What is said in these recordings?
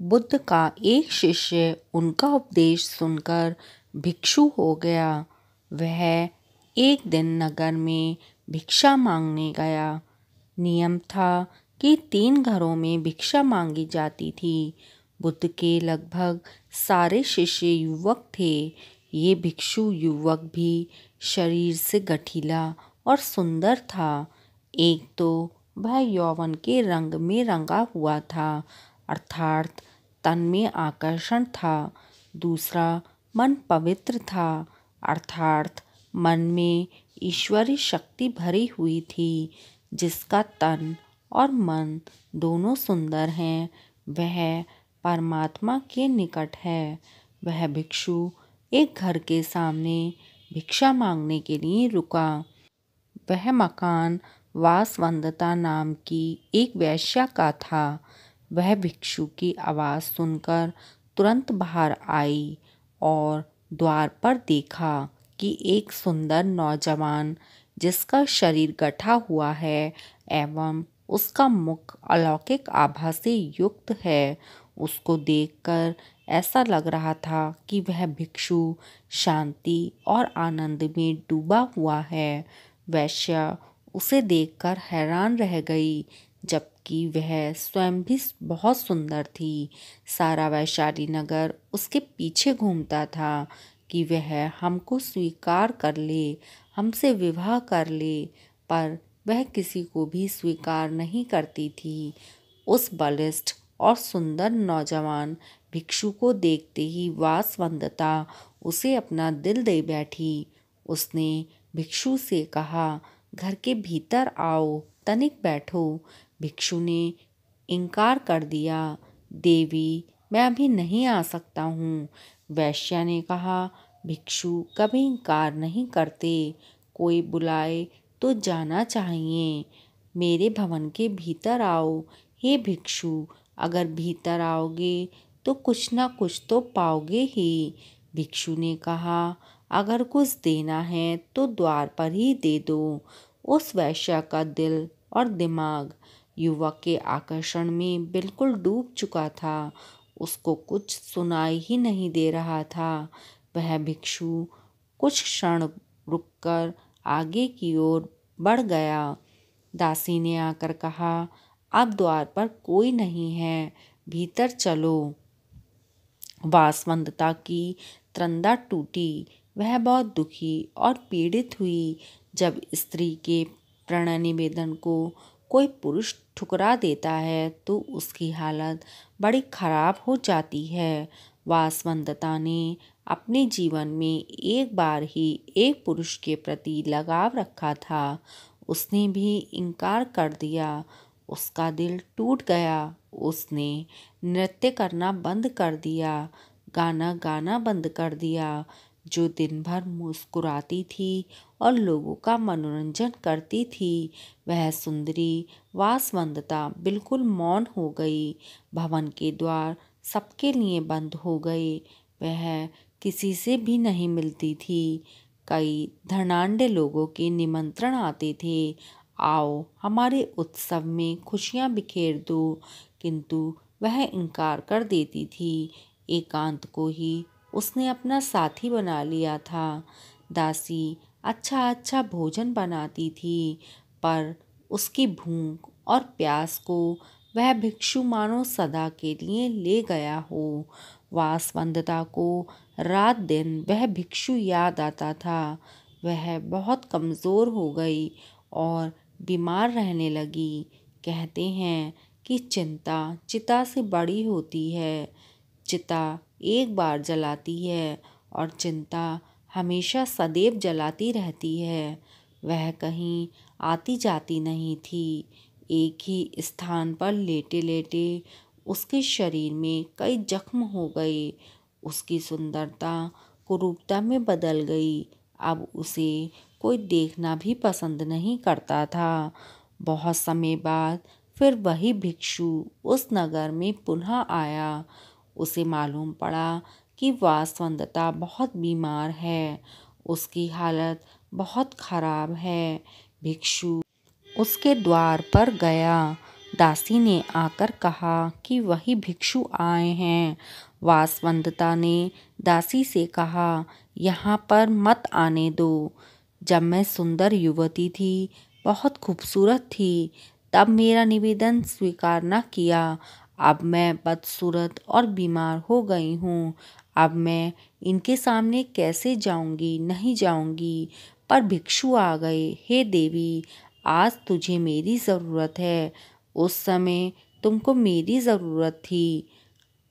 बुद्ध का एक शिष्य उनका उपदेश सुनकर भिक्षु हो गया। वह एक दिन नगर में भिक्षा मांगने गया। नियम था कि 3 घरों में भिक्षा मांगी जाती थी। बुद्ध के लगभग सारे शिष्य युवक थे। ये भिक्षु युवक भी शरीर से गठीला और सुंदर था। एक तो वह यौवन के रंग में रंगा हुआ था, अर्थात तन में आकर्षण था। दूसरा मन पवित्र था, अर्थात मन में ईश्वरी शक्ति भरी हुई थी। जिसका तन और मन दोनों सुंदर हैं, वह परमात्मा के निकट है। वह भिक्षु एक घर के सामने भिक्षा मांगने के लिए रुका। वह मकान वासवदत्ता नाम की एक वेश्या का था। वह भिक्षु की आवाज़ सुनकर तुरंत बाहर आई और द्वार पर देखा कि एक सुंदर नौजवान, जिसका शरीर गठा हुआ है एवं उसका मुख अलौकिक आभा से युक्त है, उसको देखकर ऐसा लग रहा था कि वह भिक्षु शांति और आनंद में डूबा हुआ है। वेश्या उसे देखकर हैरान रह गई, जबकि वह स्वयं भी बहुत सुंदर थी। सारा वैशाली नगर उसके पीछे घूमता था कि वह हमको स्वीकार कर ले, हमसे विवाह कर ले, पर वह किसी को भी स्वीकार नहीं करती थी। उस बलिष्ठ और सुंदर नौजवान भिक्षु को देखते ही वासवदत्ता उसे अपना दिल दे बैठी। उसने भिक्षु से कहा, घर के भीतर आओ, तनिक बैठो। भिक्षु ने इनकार कर दिया। देवी, मैं अभी नहीं आ सकता हूँ। वेश्या ने कहा, भिक्षु कभी इनकार नहीं करते, कोई बुलाए तो जाना चाहिए। मेरे भवन के भीतर आओ। हे भिक्षु, अगर भीतर आओगे तो कुछ ना कुछ तो पाओगे ही। भिक्षु ने कहा, अगर कुछ देना है तो द्वार पर ही दे दो। उस वेश्या का दिल और दिमाग युवक के आकर्षण में बिल्कुल डूब चुका था। उसको कुछ सुनाई ही नहीं दे रहा था। वह भिक्षु कुछ क्षण रुककर आगे की ओर बढ़ गया। दासी ने आकर कहा, अब द्वार पर कोई नहीं है, भीतर चलो। वासवदत्ता की त्रंदा टूटी। वह बहुत दुखी और पीड़ित हुई। जब स्त्री के प्रणय निवेदन को कोई पुरुष ठुकरा देता है तो उसकी हालत बड़ी खराब हो जाती है। वासवदत्ता ने अपने जीवन में एक बार ही एक पुरुष के प्रति लगाव रखा था। उसने भी इनकार कर दिया। उसका दिल टूट गया। उसने नृत्य करना बंद कर दिया, गाना गाना बंद कर दिया। जो दिन भर मुस्कुराती थी और लोगों का मनोरंजन करती थी, वह सुंदरी वासवदत्ता बिल्कुल मौन हो गई। भवन के द्वार सबके लिए बंद हो गए। वह किसी से भी नहीं मिलती थी। कई धनाढ्य लोगों के निमंत्रण आते थे, आओ हमारे उत्सव में खुशियां बिखेर दो, किंतु वह इनकार कर देती थी। एकांत को ही उसने अपना साथी बना लिया था। दासी अच्छा अच्छा भोजन बनाती थी, पर उसकी भूख और प्यास को वह भिक्षु मानो सदा के लिए ले गया हो। वासवदत्ता को रात दिन वह भिक्षु याद आता था। वह बहुत कमज़ोर हो गई और बीमार रहने लगी। कहते हैं कि चिंता चिता से बड़ी होती है। चिता एक बार जलाती है और चिंता हमेशा सदैव जलाती रहती है। वह कहीं आती जाती नहीं थी। एक ही स्थान पर लेटे लेटे उसके शरीर में कई जख्म हो गए। उसकी सुंदरता कुरूपता में बदल गई। अब उसे कोई देखना भी पसंद नहीं करता था। बहुत समय बाद फिर वही भिक्षु उस नगर में पुनः आया। उसे मालूम पड़ा कि वासवदत्ता बहुत बीमार है, उसकी हालत बहुत खराब है। भिक्षु उसके द्वार पर गया। दासी ने आकर कहा कि वही भिक्षु आए हैं। वासवदत्ता ने दासी से कहा, यहाँ पर मत आने दो। जब मैं सुंदर युवती थी, बहुत खूबसूरत थी, तब मेरा निवेदन स्वीकार न किया। अब मैं बदसूरत और बीमार हो गई हूँ। अब मैं इनके सामने कैसे जाऊंगी? नहीं जाऊंगी। पर भिक्षु आ गए। हे देवी, आज तुझे मेरी ज़रूरत है। उस समय तुमको मेरी ज़रूरत थी।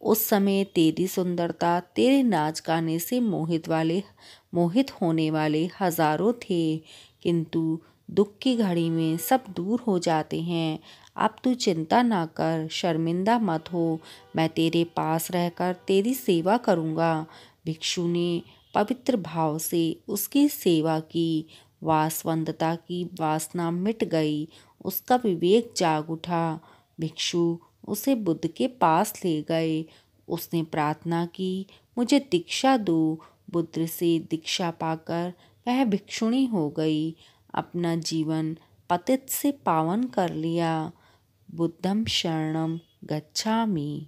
उस समय तेरी सुंदरता, तेरे नाच गाने से मोहित होने वाले हजारों थे, किंतु दुख की घड़ी में सब दूर हो जाते हैं। अब तू चिंता ना कर, शर्मिंदा मत हो। मैं तेरे पास रहकर तेरी सेवा करूँगा। भिक्षु ने पवित्र भाव से उसकी सेवा की। वासवदत्ता की वासना मिट गई। उसका विवेक जाग उठा। भिक्षु उसे बुद्ध के पास ले गए। उसने प्रार्थना की, मुझे दीक्षा दो। बुद्ध से दीक्षा पाकर वह भिक्षुणी हो गई। अपना जीवन पतित से पावन कर लिया। बुद्धं शरणं गच्छामि।